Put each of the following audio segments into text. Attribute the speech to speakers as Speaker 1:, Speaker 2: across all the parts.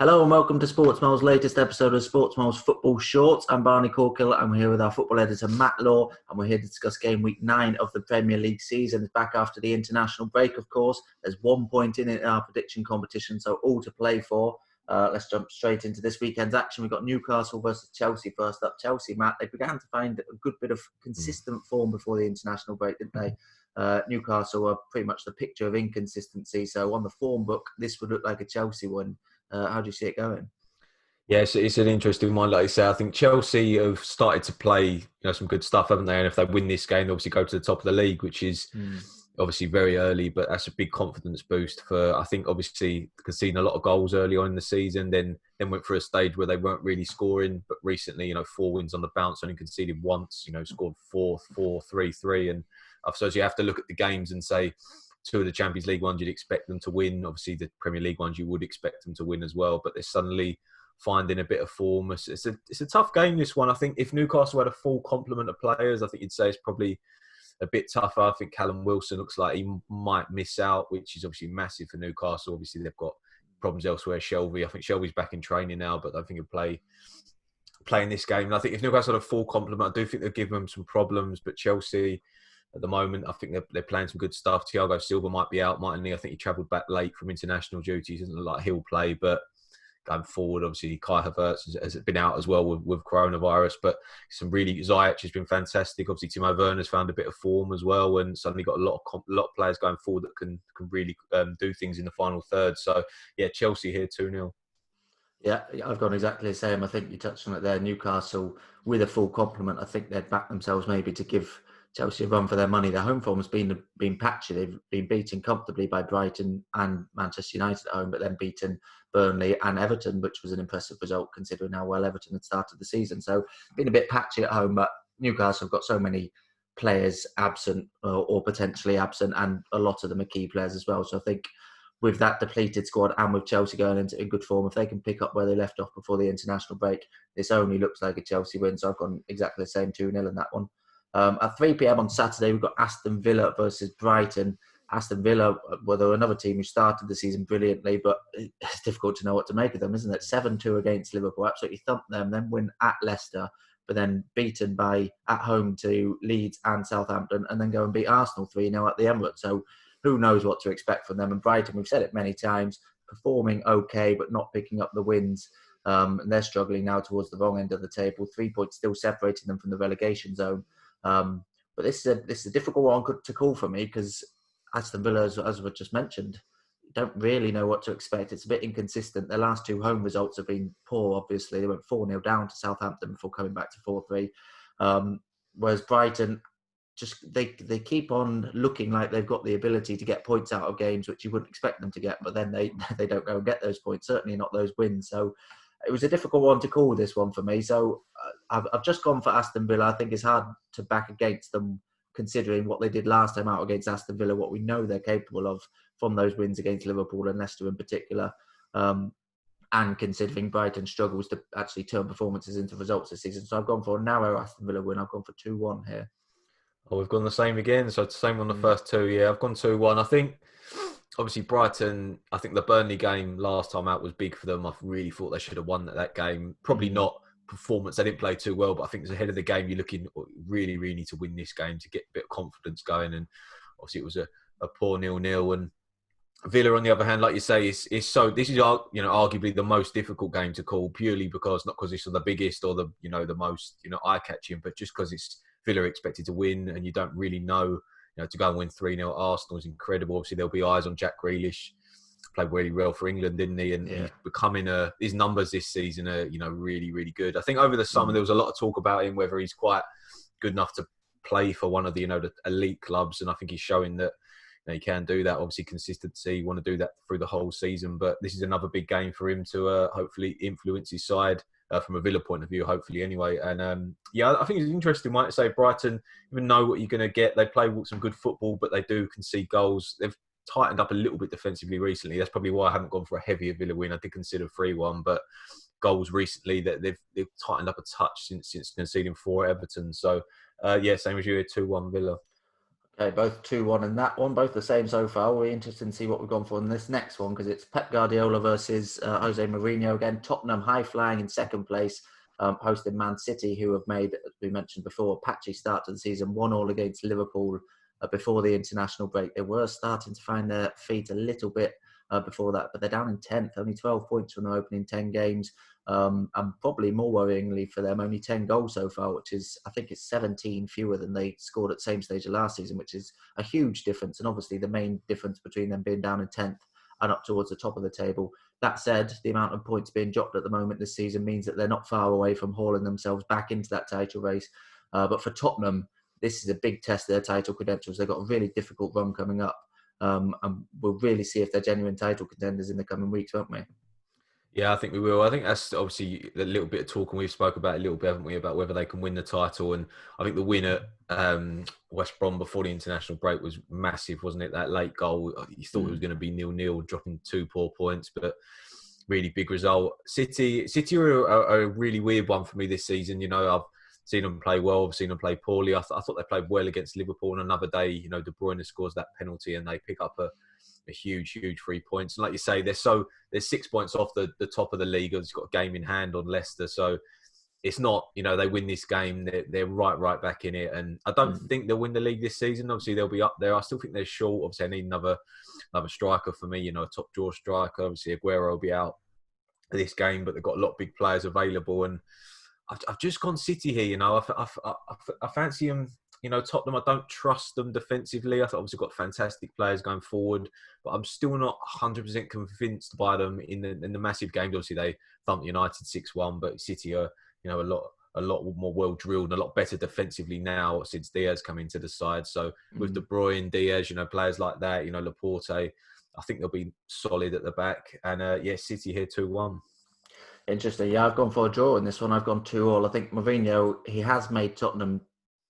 Speaker 1: Hello and welcome to Sportsmole's latest episode of Sportsmole's Football Shorts. I'm Barney Corkhill and we're here with our football editor Matt Law, and we're here to discuss game week 9 of the Premier League season. It's back after the international break, of course. There's 1 point in it in our prediction competition, so all to play for. Let's jump straight into this weekend's action. We've got Newcastle versus Chelsea first up. Chelsea, Matt, they began to find a good bit of consistent form before the international break, didn't they? Newcastle are pretty much the picture of inconsistency, so on the form book, this would look like a Chelsea one. How do you see it going?
Speaker 2: Yeah, it's an interesting one. Like you say, I think Chelsea have started to play, some good stuff, haven't they? And if they win this game, they obviously go to the top of the league, which is obviously very early, but that's a big confidence boost for, I think, obviously conceding a lot of goals early on in the season, then went through a stage where they weren't really scoring. But recently, 4 wins on the bounce, only conceded once, scored 4, 3, and I suppose you have to look at the games and say, 2 of the Champions League ones you'd expect them to win. Obviously, the Premier League ones you would expect them to win as well. But they're suddenly finding a bit of form. It's a tough game, this one. I think if Newcastle had a full complement of players, I think you'd say it's probably a bit tougher. I think Callum Wilson looks like he might miss out, which is obviously massive for Newcastle. Obviously, they've got problems elsewhere. I think Shelby's back in training now, but I don't think he'll play in this game. And I think if Newcastle had a full complement, I do think they'll give them some problems. But Chelsea, at the moment, I think they're playing some good stuff. Thiago Silva might be out, mightn't he? I think he travelled back late from international duties. Doesn't look like he'll play, but going forward, obviously, Kai Havertz has been out as well with coronavirus. But Ziyech has been fantastic. Obviously, Timo Werner's found a bit of form as well, and suddenly got a lot of players going forward that can really do things in the final third. So, yeah, Chelsea here 2-0.
Speaker 1: Yeah, I've gone exactly the same. I think you touched on it there. Newcastle, with a full complement, I think they'd back themselves maybe to give Chelsea a run for their money. Their home form has been patchy. They've been beaten comfortably by Brighton and Manchester United at home, but then beaten Burnley and Everton, which was an impressive result considering how well Everton had started the season. So been a bit patchy at home, but Newcastle have got so many players absent or potentially absent, and a lot of them are key players as well. So I think with that depleted squad and with Chelsea going into in good form, if they can pick up where they left off before the international break, this only looks like a Chelsea win. So I've gone exactly the same 2-0 in that one. At 3 p.m. on Saturday, we've got Aston Villa versus Brighton. Aston Villa, well, they're another team who started the season brilliantly, but it's difficult to know what to make of them, isn't it? 7-2 against Liverpool, absolutely thumped them, then win at Leicester, but then beaten by at home to Leeds and Southampton, and then go and beat Arsenal 3-0 at the Emirates. So who knows what to expect from them. And Brighton, we've said it many times, performing okay, but not picking up the wins. And they're struggling now towards the wrong end of the table. 3 points still separating them from the relegation zone. But this is a difficult one to call for me because Aston Villa, as we just mentioned, don't really know what to expect. It's a bit inconsistent. Their last 2 home results have been poor, obviously. They went 4-0 down to Southampton before coming back to 4-3. Whereas Brighton, just they keep on looking like they've got the ability to get points out of games, which you wouldn't expect them to get, but then they don't go and get those points, certainly not those wins. So it was a difficult one to call, this one for me. So I've just gone for Aston Villa. I think it's hard to back against them considering what they did last time out against Aston Villa, what we know they're capable of from those wins against Liverpool and Leicester in particular. And considering Brighton struggles to actually turn performances into results this season. So I've gone for a narrow Aston Villa win. I've gone for 2-1 here.
Speaker 2: Oh, we've gone the same again. So it's the same on the first 2. Yeah, I've gone 2-1. I think, obviously, Brighton, I think the Burnley game last time out was big for them. I really thought they should have won that game. Probably not performance. They didn't play too well, but I think it's ahead of the game. You're looking really, really need to win this game to get a bit of confidence going. And obviously, it was a poor 0-0. And Villa, on the other hand, like you say, this is arguably the most difficult game to call, purely because not because it's the biggest or the most eye-catching, but just because it's Villa expected to win, and you don't really know. To go and win 3-0 at Arsenal is incredible. Obviously, there'll be eyes on Jack Grealish. Played really well for England, didn't he? And he's becoming his numbers this season are really, really good. I think over the summer there was a lot of talk about him, whether he's quite good enough to play for one of the the elite clubs, and I think he's showing that. You can do that. Obviously, consistency. You want to do that through the whole season. But this is another big game for him to hopefully influence his side from a Villa point of view, hopefully anyway. And I think it's interesting, might say Brighton, even know what you're going to get. They play some good football, but they do concede goals. They've tightened up a little bit defensively recently. That's probably why I haven't gone for a heavier Villa win. I did consider 3-1, but goals recently that they've tightened up a touch since conceding 4 at Everton. So, same as you here, 2-1 Villa.
Speaker 1: Okay, both 2-1 in that one, both the same so far. We're interested to see what we've gone for in this next one because it's Pep Guardiola versus Jose Mourinho again. Tottenham high flying in second place, hosting Man City, who have made, as we mentioned before, a patchy start to the season, 1-1 against Liverpool before the international break. They were starting to find their feet a little bit before that, but they're down in 10th, only 12 points from their opening 10 games. And probably more worryingly for them, only 10 goals so far, which is, I think it's 17 fewer than they scored at the same stage of last season, which is a huge difference. And obviously the main difference between them being down in 10th and up towards the top of the table. That said, the amount of points being dropped at the moment this season means that they're not far away from hauling themselves back into that title race. But for Tottenham, this is a big test of their title credentials. They've got a really difficult run coming up. And we'll really see if they're genuine title contenders in the coming weeks, won't we?
Speaker 2: Yeah, I think we will. I think that's obviously a little bit of talk, and we've spoke about it a little bit, haven't we, about whether they can win the title. And I think the win at West Brom before the international break was massive, wasn't it? That late goal, you thought it was going to be 0-0, dropping 2 poor points, but really big result. City are a really weird one for me this season. You know, I've seen them play well, I've seen them play poorly. I thought they played well against Liverpool, and another day, you know, De Bruyne scores that penalty and they pick up a huge 3 points. And like you say, they're 6 points off the top of the league. It's got a game in hand on Leicester. So it's not, you know, they win this game, they're right back in it. And I don't think they'll win the league this season. Obviously, they'll be up there. I still think they're short. Obviously, I need another striker for me, you know, a top draw striker. Obviously, Aguero will be out this game, but they've got a lot of big players available. And I've just gone City here, you know. I fancy them. You know, Tottenham, I don't trust them defensively. I thought obviously got fantastic players going forward, but I'm still not 100% convinced by them in the massive games. Obviously, they thumped United 6-1, but City are, you know, a lot more well drilled and a lot better defensively now since Diaz come into the side. So with De Bruyne, Diaz, you know, players like that, you know, Laporte, I think they'll be solid at the back. And City here 2-1.
Speaker 1: Interesting. Yeah, I've gone for a draw in this one. I've gone 2-2. I think Mourinho, he has made Tottenham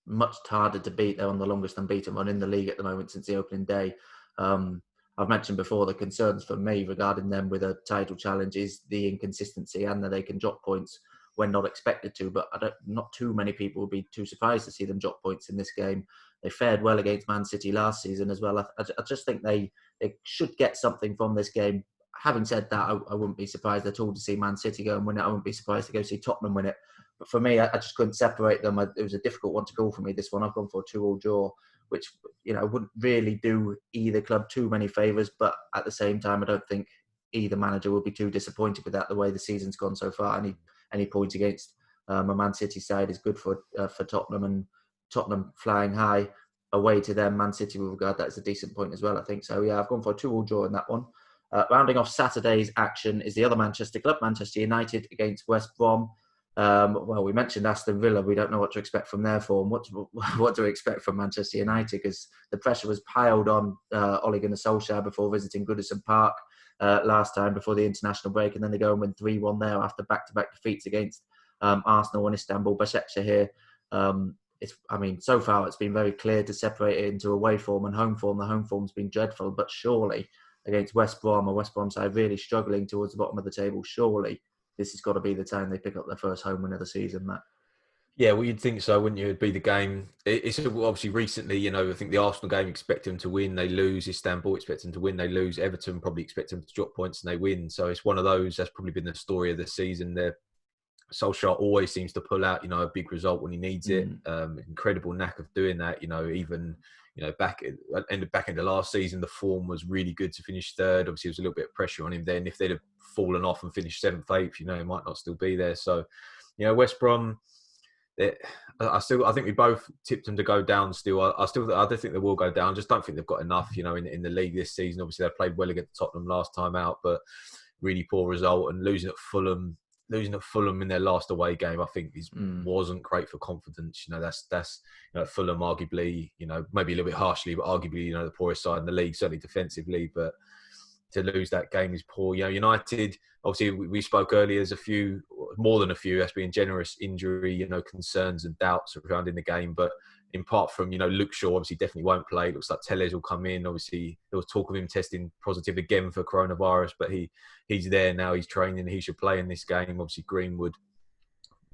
Speaker 1: much harder to beat. They're on the longest unbeaten run in the league at the moment since the opening day. I've mentioned before the concerns for me regarding them with a title challenge is the inconsistency and that they can drop points when not expected to. But not too many people would be too surprised to see them drop points in this game. They fared well against Man City last season as well. I just think they should get something from this game. Having said that, I wouldn't be surprised at all to see Man City go and win it. I wouldn't be surprised to go see Tottenham win it. But for me, I just couldn't separate them. It was a difficult one to call for me, this one. I've gone for a 2-2 draw, which, you know, wouldn't really do either club too many favours. But at the same time, I don't think either manager will be too disappointed with that, the way the season's gone so far. Any point against a Man City side is good for Tottenham, and Tottenham flying high away to them. Man City will regard that as a decent point as well, I think. So, yeah, I've gone for a 2-2 draw in that one. Rounding off Saturday's action is the other Manchester club, Manchester United against West Brom. Well, we mentioned Aston Villa. We don't know what to expect from their form. What do we expect from Manchester United? Because the pressure was piled on Ole Gunnar Solskjaer before visiting Goodison Park last time before the international break, and then they go and win 3-1 there after back-to-back defeats against Arsenal and Istanbul Başakşehir. So far it's been very clear to separate it into away form and home form. The home form's been dreadful, but surely against West Brom, a West Brom side really struggling towards the bottom of the table, surely this has got to be the time they pick up their first home win of the season, Matt.
Speaker 2: Yeah, well, you'd think so, wouldn't you? It'd be the game. It's obviously recently, you know, I think the Arsenal game expect them to win, they lose. Istanbul expect them to win, they lose. Everton probably expect them to drop points and they win. So it's one of those, that's probably been the story of the season. There, Solskjaer always seems to pull out, you know, a big result when he needs it. Incredible knack of doing that, you know, even, you know, back in the last season, the form was really good to finish third. Obviously, there was a little bit of pressure on him then. If they'd have fallen off and finished 7th, 8th, you know, he might not still be there. So, you know, West Brom, I think we both tipped them to go down still. I do think they will go down. I just don't think they've got enough, you know, in the league this season. Obviously, they played well against Tottenham last time out, but really poor result. And losing at Fulham in their last away game, I think wasn't great for confidence. You know, that's you know, Fulham arguably, you know, maybe a little bit harshly, but arguably, you know, the poorest side in the league, certainly defensively. But to lose that game is poor. You know, United, obviously, we spoke earlier, there's more than a few, that's being generous, injury, you know, concerns and doubts surrounding the game. But apart from, you know, Luke Shaw obviously definitely won't play. It looks like Telles will come in. Obviously, there was talk of him testing positive again for coronavirus, but he's there now. He's training. He should play in this game. Obviously, Greenwood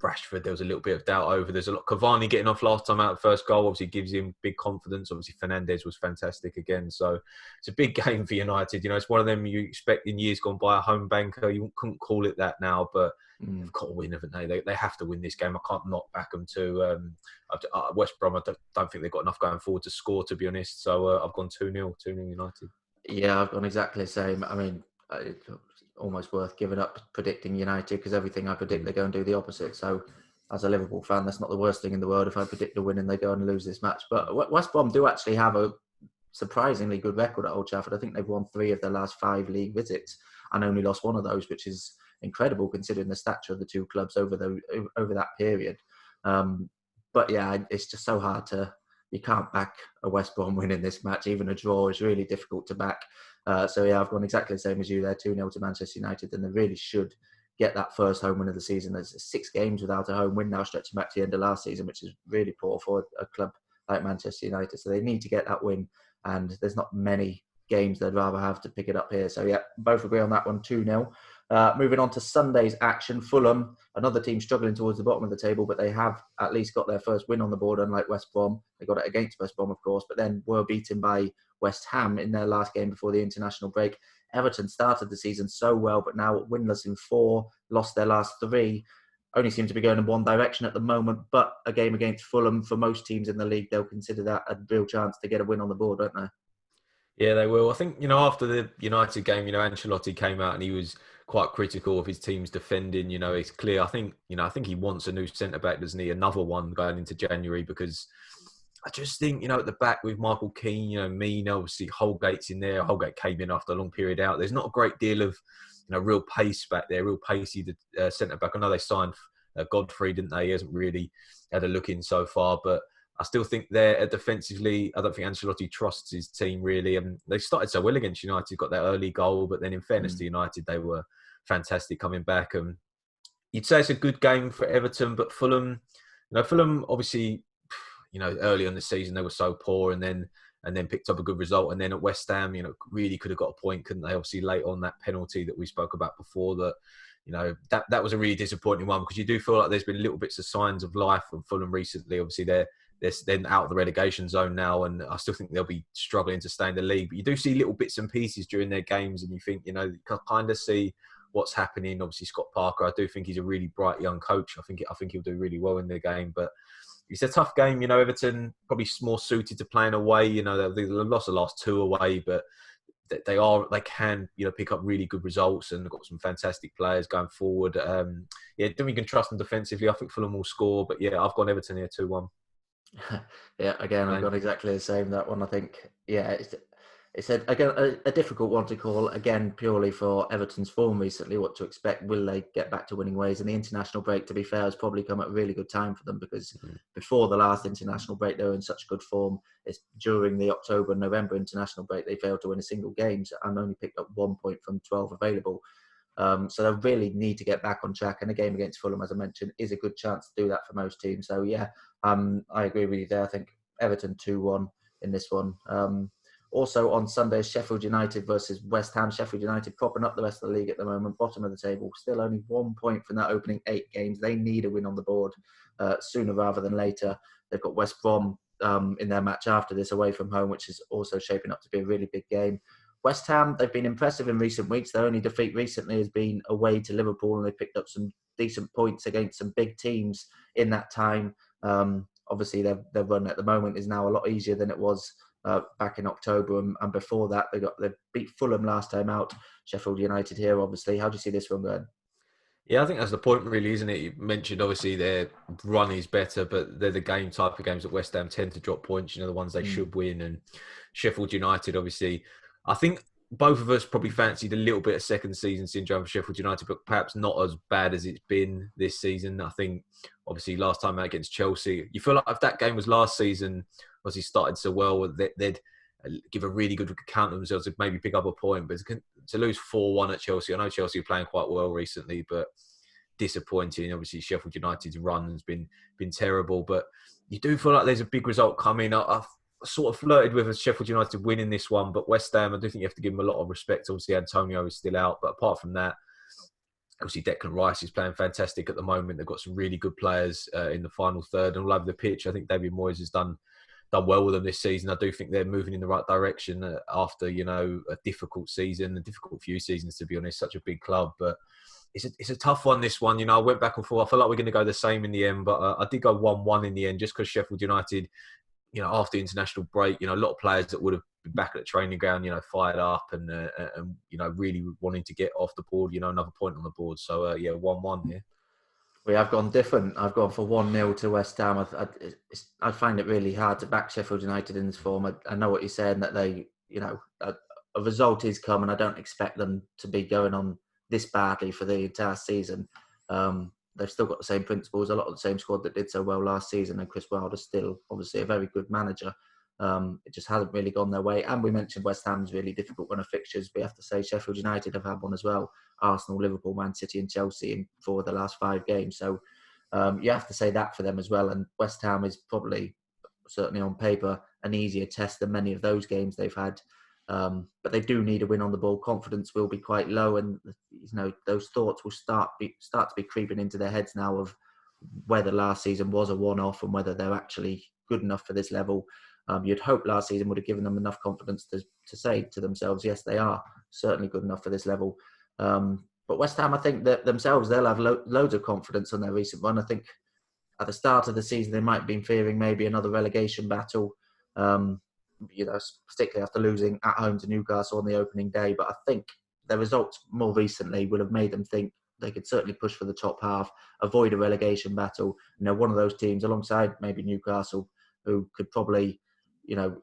Speaker 2: Rashford, there was a little bit of doubt over. There's a lot. Cavani getting off last time out, the first goal, obviously gives him big confidence. Obviously, Fernandes was fantastic again. So it's a big game for United. It's one of them you expect in years gone by, a home banker. You couldn't call it that now, but they've got to win, haven't they? They have to win this game. I can't not back them to West Brom. I don't think they've got enough going forward to score, to be honest. So I've gone 2-0 United.
Speaker 1: Yeah, I've gone exactly the same. I mean, it's almost worth giving up predicting United because everything I predict, they go and do the opposite. So as a Liverpool fan, that's not the worst thing in the world if I predict a win and they go and lose this match. But West Brom do actually have a surprisingly good record at Old Trafford. I think they've won 3 of their last 5 league visits and only lost 1 of those, which is incredible considering the stature of the 2 clubs over that period. But yeah, it's just so hard you can't back a West Brom win in this match. Even a draw is really difficult to back. So yeah, I've gone exactly the same as you there, 2-0 to Manchester United, and they really should get that first home win of the season. There's 6 games without a home win now, stretching back to the end of last season, which is really poor for a club like Manchester United. So they need to get that win, and there's not many games they'd rather have to pick it up here. So yeah, both agree on that one, 2-0. Moving on to Sunday's action, Fulham, another team struggling towards the bottom of the table, but they have at least got their first win on the board, unlike West Brom. They got it against West Brom, of course, but then were beaten by West Ham in their last game before the international break. Everton started the season so well, but now winless in 4, lost their last 3. Only seem to be going in one direction at the moment, but a game against Fulham, for most teams in the league, they'll consider that a real chance to get a win on the board, don't they?
Speaker 2: Yeah, they will. I think, after the United game, Ancelotti came out and he was quite critical of his team's defending. It's clear. I think he wants a new centre-back, doesn't he? Another one going into January, because I just think, at the back with Michael Keane, Mina, obviously Holgate's in there. Holgate came in after a long period out. There's not a great deal of, real pace back there, real pacey centre-back. I know they signed Godfrey, didn't they? He hasn't really had a look in so far, but I still think they're defensively. I don't think Ancelotti trusts his team really. And they started so well against United, got that early goal, but then in fairness to United, they were fantastic coming back. And you'd say it's a good game for Everton, but Fulham, Fulham obviously, early on the season they were so poor, and then picked up a good result. And then at West Ham, really could have got a point, couldn't they? Obviously late on that penalty that we spoke about before, that was a really disappointing one, because you do feel like there's been little bits of signs of life from Fulham recently. Obviously they're out of the relegation zone now, and I still think they'll be struggling to stay in the league. But you do see little bits and pieces during their games, and you think, you can kind of see what's happening. Obviously, Scott Parker, I do think he's a really bright young coach. I think he'll do really well in their game. But it's a tough game. Everton probably more suited to playing away. They've lost the last 2 away, but they can pick up really good results, and they've got some fantastic players going forward. Then we can trust them defensively. I think Fulham will score, but yeah, I've gone Everton here 2-1.
Speaker 1: Yeah, again, I've got exactly the same. That one, I think, yeah, it's a difficult one to call, again, purely for Everton's form recently. What to expect? Will they get back to winning ways? And the international break, to be fair, has probably come at a really good time for them, because before the last international break, they were in such good form. It's during the October and November international break, they failed to win a single game and only picked up 1 point from 12 available. So they really need to get back on track. And a game against Fulham, as I mentioned, is a good chance to do that for most teams. So yeah, I agree with you there. I think Everton 2-1 in this one. Also on Sunday, Sheffield United versus West Ham. Sheffield United propping up the rest of the league at the moment, bottom of the table. Still only 1 point from that opening 8 games. They need a win on the board sooner rather than later. They've got West Brom in their match after this away from home, which is also shaping up to be a really big game. West Ham, they've been impressive in recent weeks. Their only defeat recently has been away to Liverpool, and they picked up some decent points against some big teams in that time. Obviously, their run at the moment is now a lot easier than it was back in October, and before that, they beat Fulham last time out. Sheffield United here, obviously. How do you see this one going?
Speaker 2: Yeah, I think that's the point, really, isn't it? You mentioned, obviously, their run is better, but they're the type of games that West Ham tend to drop points, the ones they should win. And Sheffield United, obviously, I think both of us probably fancied a little bit of second season syndrome for Sheffield United, but perhaps not as bad as it's been this season. I think, obviously, last time out against Chelsea, you feel like if that game was last season, obviously started so well, they'd give a really good account of themselves to maybe pick up a point. But to lose 4-1 at Chelsea, I know Chelsea are playing quite well recently, but disappointing. Obviously, Sheffield United's run has been terrible, but you do feel like there's a big result coming. I've sort of flirted with Sheffield United winning this one, but West Ham, I do think you have to give them a lot of respect. Obviously, Antonio is still out, but apart from that, obviously Declan Rice is playing fantastic at the moment. They've got some really good players in the final third and all over the pitch. I think David Moyes has done well with them this season. I do think they're moving in the right direction after, a difficult season, a difficult few seasons, to be honest. Such a big club, but it's a tough one, this one. I went back and forth. I feel like we're going to go the same in the end, but I did go 1-1 in the end just because Sheffield United, after the international break, a lot of players that would have been back at the training ground, fired up and really wanting to get off the board, another point on the board. So, 1-1 here.
Speaker 1: We have gone different. I've gone for 1-0 to West Ham. I find it really hard to back Sheffield United in this form. I know what you're saying, that they, a result is coming. I don't expect them to be going on this badly for the entire season. They've still got the same principles, a lot of the same squad that did so well last season, and Chris Wilder's still obviously a very good manager. It just hasn't really gone their way. And we mentioned West Ham's really difficult run of fixtures. We have to say Sheffield United have had one as well. Arsenal, Liverpool, Man City and Chelsea in 4 of the last 5 games. So you have to say that for them as well. And West Ham is probably, certainly on paper, an easier test than many of those games they've had. But they do need a win on the ball. Confidence will be quite low, and those thoughts will start to be creeping into their heads now of whether last season was a one-off and whether they're actually good enough for this level. You'd hope last season would have given them enough confidence to say to themselves, yes, they are certainly good enough for this level. But West Ham, I think that themselves, they'll have loads of confidence on their recent run. I think at the start of the season, they might have been fearing maybe another relegation battle, particularly after losing at home to Newcastle on the opening day. But I think their results more recently will have made them think they could certainly push for the top half, avoid a relegation battle. One of those teams alongside maybe Newcastle, who could probably,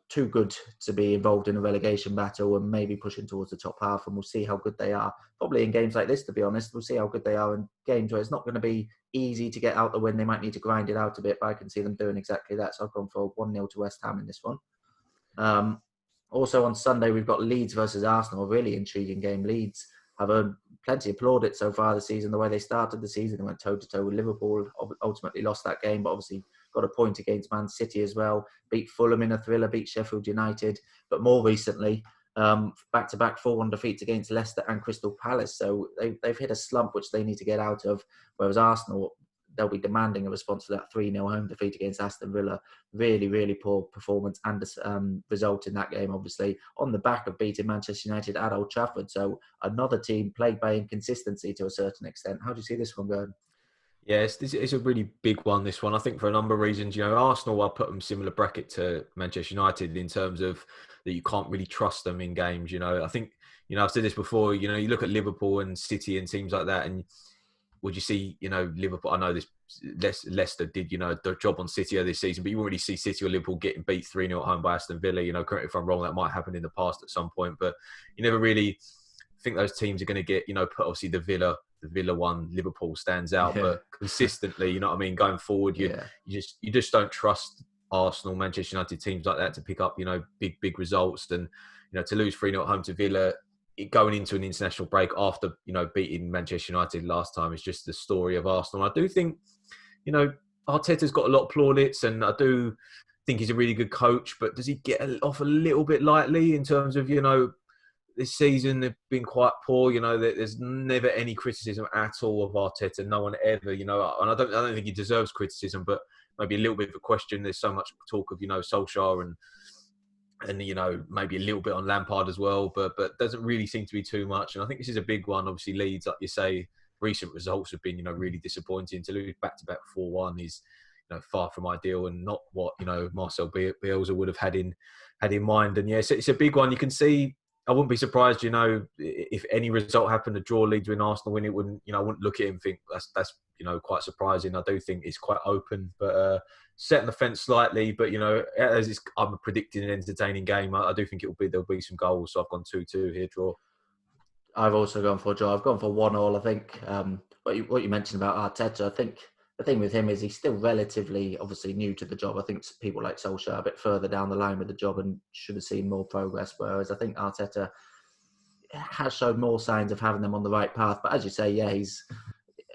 Speaker 1: too good to be involved in a relegation battle and maybe pushing towards the top half. And we'll see how good they are. Probably in games like this, to be honest, we'll see how good they are in games where it's not going to be easy to get out the win. They might need to grind it out a bit, but I can see them doing exactly that. So I've gone for 1-0 to West Ham in this one. Also on Sunday, we've got Leeds versus Arsenal, a really intriguing game. Leeds have earned plenty of plaudits so far this season. The way they started the season, they went toe-to-toe with Liverpool, ultimately lost that game, but obviously got a point against Man City as well, beat Fulham in a thriller, beat Sheffield United, but more recently, back-to-back 4-1 defeats against Leicester and Crystal Palace. So they've hit a slump which they need to get out of, whereas Arsenal, they'll be demanding a response for that 3-0 home defeat against Aston Villa. Really, really poor performance and result in that game, obviously, on the back of beating Manchester United at Old Trafford. So another team plagued by inconsistency to a certain extent. How do you see this one going?
Speaker 2: Yeah, it's a really big one, this one. I think for a number of reasons. Arsenal, I put them similar bracket to Manchester United in terms of that you can't really trust them in games. I think, I've said this before, you look at Liverpool and City and teams like that, and would you see, Liverpool, I know this, Leicester did, their job on City this season, but you wouldn't really see City or Liverpool getting beat 3-0 at home by Aston Villa. Correct me if I'm wrong, that might happen in the past at some point, but you never really think those teams are going to get, put obviously the Villa one, Liverpool stands out, but consistently, going forward, you just don't trust Arsenal, Manchester United, teams like that to pick up, big results, and to lose 3-0 at home to Villa, going into an international break after beating Manchester United last time is just the story of Arsenal. I do think Arteta's got a lot of plaudits, and I do think he's a really good coach, but does he get off a little bit lightly in terms of this season they've been quite poor. There's never any criticism at all of Arteta. No one ever, and I don't think he deserves criticism, but maybe a little bit of a question. There's so much talk of Solskjaer and maybe a little bit on Lampard as well, but doesn't really seem to be too much. And I think this is a big one. Obviously, Leeds, like you say, recent results have been really disappointing. To lose back-to-back 4-1 is far from ideal, and not what Marcel Bielsa would have had in mind. And it's a big one. You can see. I wouldn't be surprised, if any result happened, a draw, Leeds win, Arsenal win, it wouldn't, I wouldn't look at it and think that's quite surprising. I do think it's quite open, but setting the fence slightly. But I'm predicting an entertaining game. I do think there'll be some goals. So I've gone 2-2 here, draw.
Speaker 1: I've also gone for a draw. I've gone for 1-1. I think what you mentioned about Arteta, I think the thing with him is he's still relatively, obviously, new to the job. I think people like Solskjaer are a bit further down the line with the job and should have seen more progress, whereas I think Arteta has showed more signs of having them on the right path. But as you say,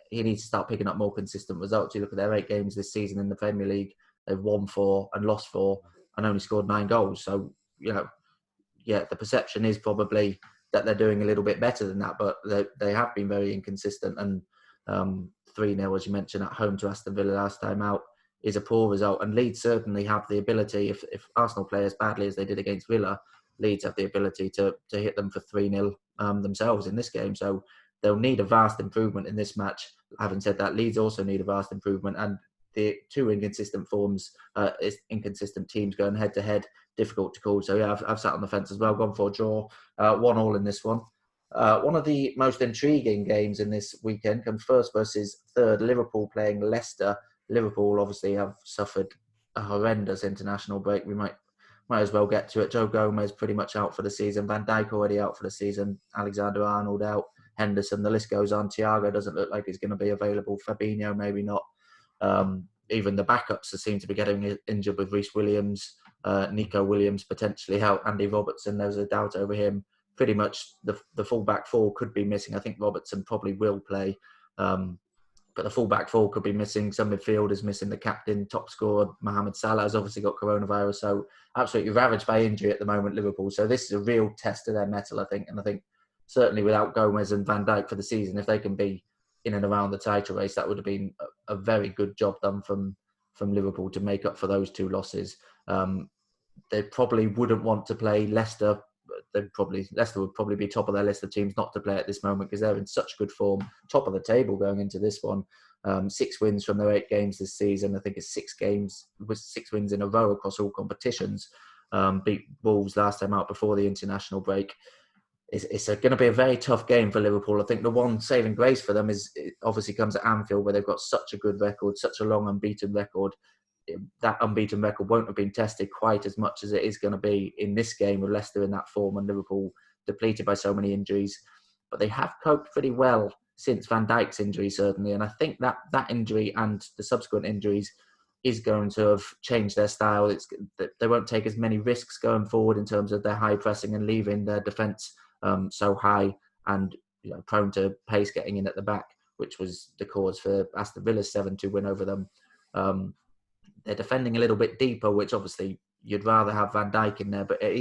Speaker 1: he needs to start picking up more consistent results. You look at their 8 games this season in the Premier League, they've won 4 and lost 4 and only scored 9 goals. So, the perception is probably that they're doing a little bit better than that, but they have been very inconsistent. And 3-0, as you mentioned, at home to Aston Villa last time out is a poor result. And Leeds certainly have the ability, if Arsenal play as badly as they did against Villa, Leeds have the ability to hit them for 3-0 themselves in this game. So they'll need a vast improvement in this match. Having said that, Leeds also need a vast improvement. And the two inconsistent inconsistent teams going head-to-head, difficult to call. So, yeah, I've sat on the fence as well, gone for a draw, 1-1 in this one. One of the most intriguing games in this weekend comes first versus third, Liverpool playing Leicester. Liverpool obviously have suffered a horrendous international break. We might as well get to it. Joe Gomez pretty much out for the season. Van Dijk already out for the season. Alexander-Arnold out. Henderson, the list goes on. Thiago doesn't look like he's going to be available. Fabinho, maybe not. Even the backups seem to be getting injured with Reece Williams. Nico Williams potentially out. Andy Robertson, there's a doubt over him. Pretty much the full back four could be missing. I think Robertson probably will play. But the full back four could be missing. Some midfielders missing. The captain, top scorer, Mohamed Salah, has obviously got coronavirus. So absolutely ravaged by injury at the moment, Liverpool. So this is a real test of their mettle, I think. And I think certainly without Gomez and Van Dijk for the season, if they can be in and around the title race, that would have been a very good job done from Liverpool to make up for those two losses. They probably wouldn't want to play Leicester. Leicester would probably be top of their list of teams not to play at this moment because they're in such good form, top of the table going into this one. 6 wins from their 8 games this season. I think it's 6 games with 6 wins in a row across all competitions. Beat Wolves last time out before the international break. It's going to be a very tough game for Liverpool. I think the one saving grace for them it obviously comes at Anfield, where they've got such a good record, such a long unbeaten record. That unbeaten record won't have been tested quite as much as it is going to be in this game with Leicester in that form and Liverpool depleted by so many injuries. But they have coped pretty well since Van Dijk's injury, certainly. And I think that injury and the subsequent injuries is going to have changed their style. They won't take as many risks going forward in terms of their high pressing and leaving their defence so high and prone to pace getting in at the back, which was the cause for Aston Villa's 7-2 win over them. They're defending a little bit deeper, which obviously you'd rather have Van Dijk in there, but it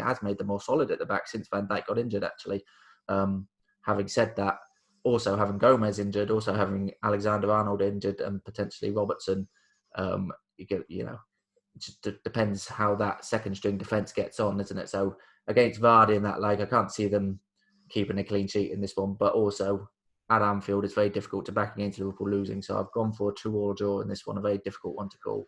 Speaker 1: has made them more solid at the back since Van Dijk got injured, actually. Having said that, also having Gomez injured, also having Alexander-Arnold injured and potentially Robertson, it just depends how that second string defence gets on, isn't it? So against Vardy in that leg, I can't see them keeping a clean sheet in this one, but also at Anfield, it's very difficult to back against Liverpool losing. So I've gone for a 2-2 draw in this one, a very difficult one to call.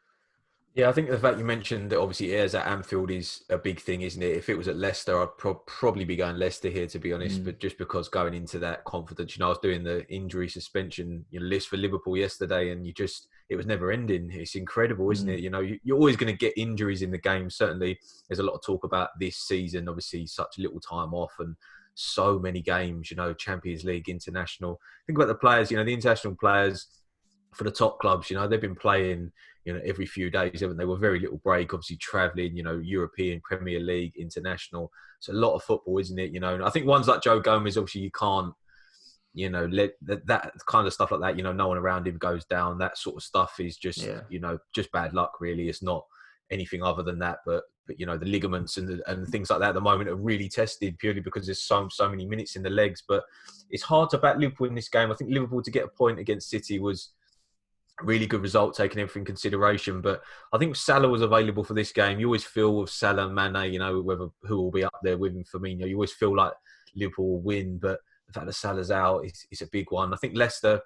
Speaker 2: Yeah, I think the fact you mentioned that obviously it is at Anfield is a big thing, isn't it? If it was at Leicester, I'd probably be going Leicester here, to be honest. But just because going into that confidence, I was doing the injury suspension list for Liverpool yesterday, and it was never ending. It's incredible, isn't it? You're always going to get injuries in the game. Certainly, there's a lot of talk about this season. Obviously, such little time off and so many games. Champions League, international. Think about the players. The international players for the top clubs. They've been playing every few days, haven't they? With very little break, obviously travelling, European, Premier League, international. It's a lot of football, isn't it? And I think ones like Joe Gomez, obviously you can't, let that kind of stuff like that, no one around him goes down. That sort of stuff is just, just bad luck, really. It's not anything other than that. But the ligaments and things like that at the moment are really tested purely because there's so many minutes in the legs. But it's hard to back Liverpool in this game. I think Liverpool to get a point against City was really good result, taking everything in consideration. But I think Salah was available for this game. You always feel with Salah and Mane, who will be up there with him, Firmino, you always feel like Liverpool will win. But the fact that Salah's out is a big one. I think Leicester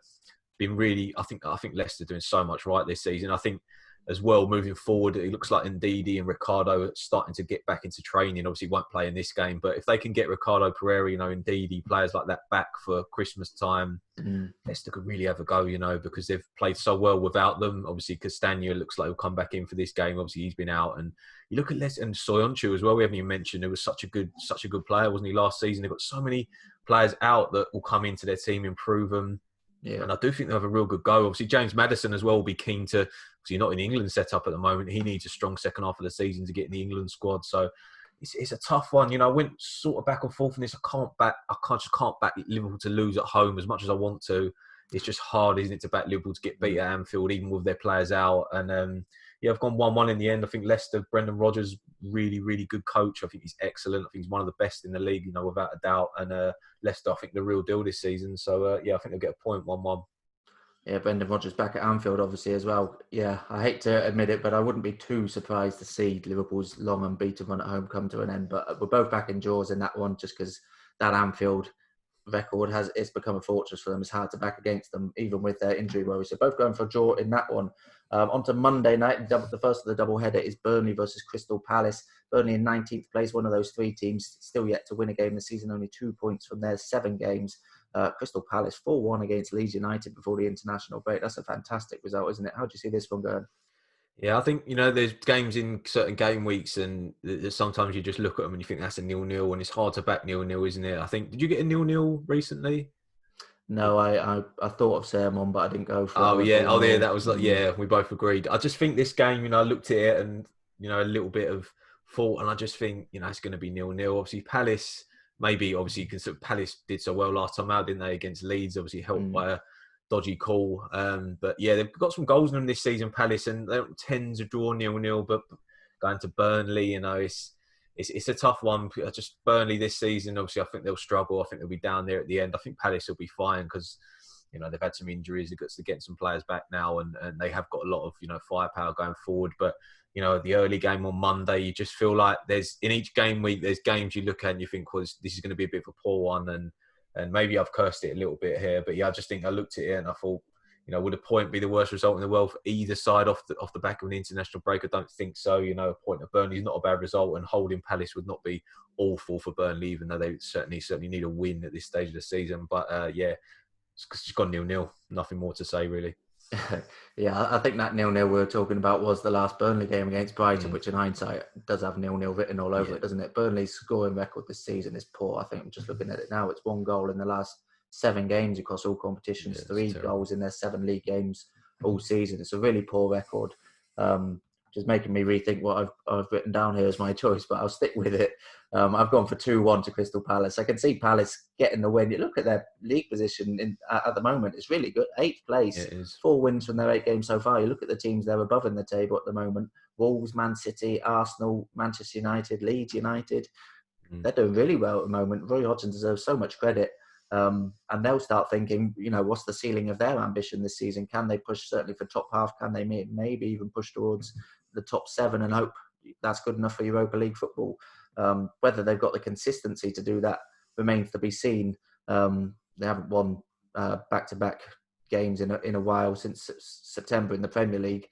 Speaker 2: I think Leicester doing so much right this season. I think as well, moving forward, it looks like Ndidi and Ricardo are starting to get back into training. Obviously, won't play in this game, but if they can get Ricardo Pereira, Ndidi, players like that back for Christmas time, Leicester could really have a go, because they've played so well without them. Obviously, Castagna looks like he'll come back in for this game. Obviously, he's been out, and you look at Leicester and Soyuncu as well. We haven't even mentioned. It was such a good player, wasn't he? Last season, they've got so many players out that will come into their team, improve them. Yeah. And I do think they'll have a real good go. Obviously, James Maddison as well will be keen to, because he's not in England set up at the moment. He needs a strong second half of the season to get in the England squad. So it's a tough one. I went sort of back and forth in this. I just can't back Liverpool to lose at home as much as I want to. It's just hard, isn't it, to back Liverpool to get beat at Anfield, even with their players out. And I've gone 1-1 in the end. I think Leicester, Brendan Rodgers, really, really good coach. I think he's excellent. I think he's one of the best in the league, without a doubt. And Leicester, I think, the real deal this season. So, I think they'll get a point, 1-1.
Speaker 1: Yeah, Brendan Rodgers back at Anfield, obviously, as well. Yeah, I hate to admit it, but I wouldn't be too surprised to see Liverpool's long unbeaten run at home come to an end. But we're both back in draws in that one, just because that Anfield record it's become a fortress for them. It's hard to back against them, even with their injury worries. So both going for a draw in that one. On to Monday night, the first of the double header is Burnley versus Crystal Palace. Burnley in 19th place, one of those three teams still yet to win a game this season, only 2 points from their 7 games. Crystal Palace 4-1 against Leeds United before the international break. That's a fantastic result, isn't it? How do you see this one going?
Speaker 2: Yeah, I think, there's games in certain game weeks and sometimes you just look at them and you think that's a 0-0 and it's hard to back 0-0, isn't it? I think, did you get a 0-0 recently?
Speaker 1: No, I thought of saying one, but I didn't go for it.
Speaker 2: Oh, yeah. Oh, yeah, that was like, we both agreed. I just think this game, I looked at it and, a little bit of thought and I just think, it's going to be 0-0. Obviously, Palace... Maybe, obviously, Palace did so well last time out, didn't they, against Leeds? Obviously, helped by a dodgy call. But yeah, they've got some goals in them this season, Palace, and they don't tend to draw 0-0. But going to Burnley, it's a tough one. Just Burnley this season, obviously, I think they'll struggle. I think they'll be down there at the end. I think Palace will be fine because, they've had some injuries. They've got to get some players back now, and they have got a lot of, firepower going forward. But the early game on Monday, you just feel like in each game week, there's games you look at and you think, well, this is going to be a bit of a poor one. And maybe I've cursed it a little bit here. But yeah, I just think I looked at it and I thought, would a point be the worst result in the world for either side off the back of an international break? I don't think so. A point of Burnley is not a bad result, and holding Palace would not be awful for Burnley, even though they certainly need a win at this stage of the season. But it's just gone 0-0. Nothing more to say, really.
Speaker 1: Yeah, I think that 0-0 we were talking about was the last Burnley game against Brighton, which in hindsight does have 0-0 written all over it, doesn't it? Burnley's scoring record this season is poor. I think I'm just looking at it now. It's 1 goal in the last 7 games across all competitions, 3 goals in their 7 league games all season. It's a really poor record. Just making me rethink what I've written down here as my choice, but I'll stick with it. I've gone for 2-1 to Crystal Palace. I can see Palace getting the win. You look at their league position at the moment; it's really good. 8th place, 4 wins from their 8 games so far. You look at the teams they're above in the table at the moment: Wolves, Man City, Arsenal, Manchester United, Leeds United. They're doing really well at the moment. Roy Hodgson deserves so much credit. And they'll start thinking, what's the ceiling of their ambition this season? Can they push certainly for top half? Can they maybe even push towards the top 7 and hope that's good enough for Europa League football? Whether they've got the consistency to do that remains to be seen. They haven't won back-to-back games in a while since September in the Premier League.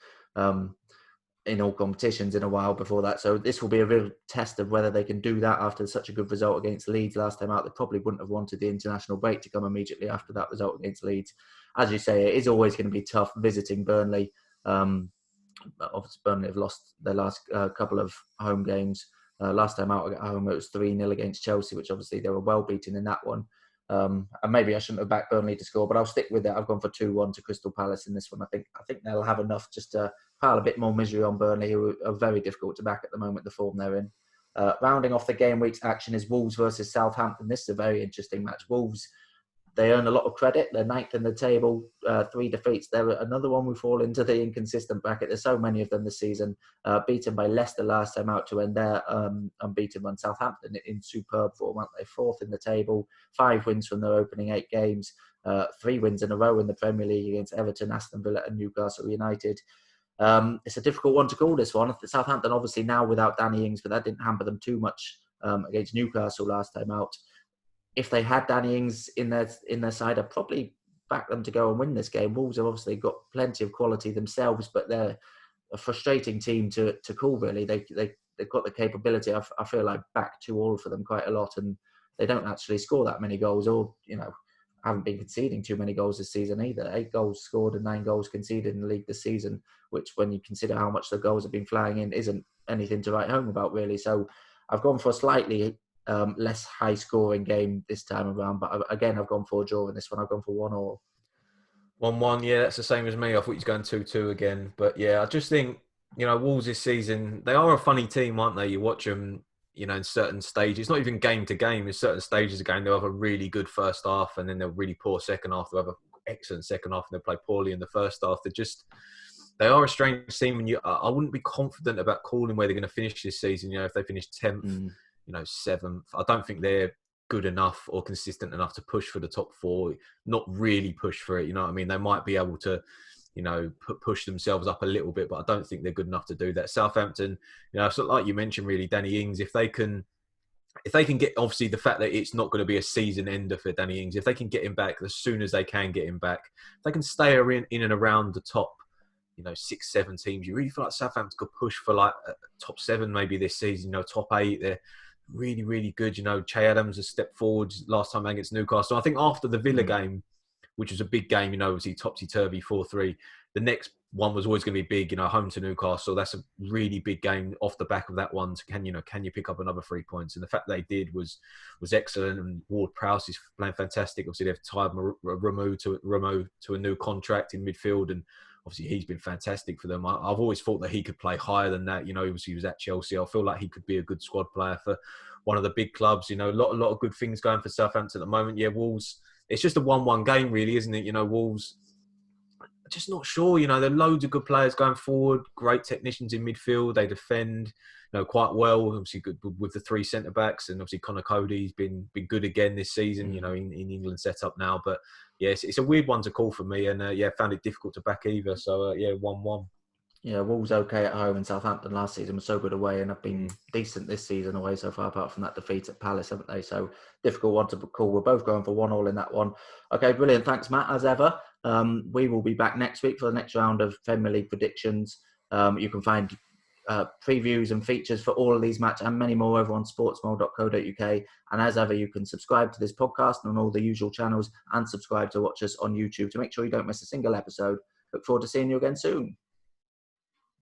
Speaker 1: In all competitions in a while before that. So this will be a real test of whether they can do that after such a good result against Leeds last time out. They probably wouldn't have wanted the international break to come immediately after that result against Leeds. As you say, it is always going to be tough visiting Burnley. Obviously, Burnley have lost their last couple of home games. Last time out at home, it was 3-0 against Chelsea, which obviously they were well beaten in that one. And maybe I shouldn't have backed Burnley to score, but I'll stick with it. I've gone for 2-1 to Crystal Palace in this one. I think they'll have enough just to pile a bit more misery on Burnley, who are very difficult to back at the moment, the form they're in. Rounding off the game week's action is Wolves versus Southampton. This is a very interesting match. Wolves, they earn a lot of credit. They're 9th in the table, 3 defeats. They're another one who fall into the inconsistent bracket. There's so many of them this season. Beaten by Leicester last time out to end their unbeaten run. Southampton in superb form, aren't they? 4th in the table, 5 wins from their opening 8 games, 3 wins in a row in the Premier League against Everton, Aston Villa and Newcastle United. It's a difficult one to call, this one. Southampton obviously now without Danny Ings, but that didn't hamper them too much against Newcastle last time out. If they had Danny Ings in their side, I'd probably back them to go and win this game. Wolves have obviously got plenty of quality themselves, but they're a frustrating team to call, really. They've got the capability. I feel like back 2-2 for them quite a lot, and they don't actually score that many goals, or haven't been conceding too many goals this season either. 8 goals scored and 9 goals conceded in the league this season, which, when you consider how much the goals have been flying in, isn't anything to write home about, really. So I've gone for a slightly less high-scoring game this time around, but again, I've gone for a draw in this one. I've gone for 1-1.
Speaker 2: 1-1, yeah, that's the same as me. I thought he was going 2-2 again. But yeah, I just think, Wolves this season, they are a funny team, aren't they? You watch them, in certain stages, not even game to game, in certain stages of the game, they'll have a really good first half and then they're really poor second half. They'll have an excellent second half and they'll play poorly in the first half. they are a strange team, and I wouldn't be confident about calling where they're going to finish this season. If they finish 10th, 7th, I don't think they're good enough or consistent enough to push for the top 4. Not really push for it. You know what I mean? They might be able to, push themselves up a little bit, but I don't think they're good enough to do that. Southampton, so like you mentioned, really, Danny Ings, if they can get, obviously the fact that it's not going to be a season ender for Danny Ings, if they can get him back as soon as they can get him back, if they can stay in and around the top, 6, 7 teams, you really feel like Southampton could push for like top 7 maybe this season, top 8. They're really, really good. Che Adams has stepped forward last time against Newcastle. I think after the Villa game, which was a big game, obviously topsy-turvy 4-3, the next one was always going to be big, home to Newcastle. That's a really big game off the back of that one. Can you pick up another 3 points? And the fact they did was excellent. And Ward-Prowse is playing fantastic. Obviously, they've tied Ramo to a new contract in midfield, and obviously he's been fantastic for them. I've always thought that he could play higher than that. Obviously he was at Chelsea. I feel like he could be a good squad player for one of the big clubs. A lot of good things going for Southampton at the moment. Yeah, Wolves. It's just a 1-1 game, really, isn't it? Wolves, just not sure. There are loads of good players going forward, great technicians in midfield. They defend, quite well. Obviously, good with the 3 centre backs, and obviously Connor Cody's been good again this season. In England setup now, but yes, it's a weird one to call for me, and found it difficult to back either. So 1-1.
Speaker 1: Yeah, Wolves okay at home, and Southampton last season was so good away, and have been decent this season away so far, apart from that defeat at Palace, haven't they? So difficult one to call. We're both going for 1-1 in that one. Okay, brilliant. Thanks, Matt, as ever. We will be back next week for the next round of Premier League predictions. You can find previews and features for all of these matches and many more over on sportsmole.co.uk. And as ever, you can subscribe to this podcast on all the usual channels and subscribe to watch us on YouTube to make sure you don't miss a single episode. Look forward to seeing you again soon.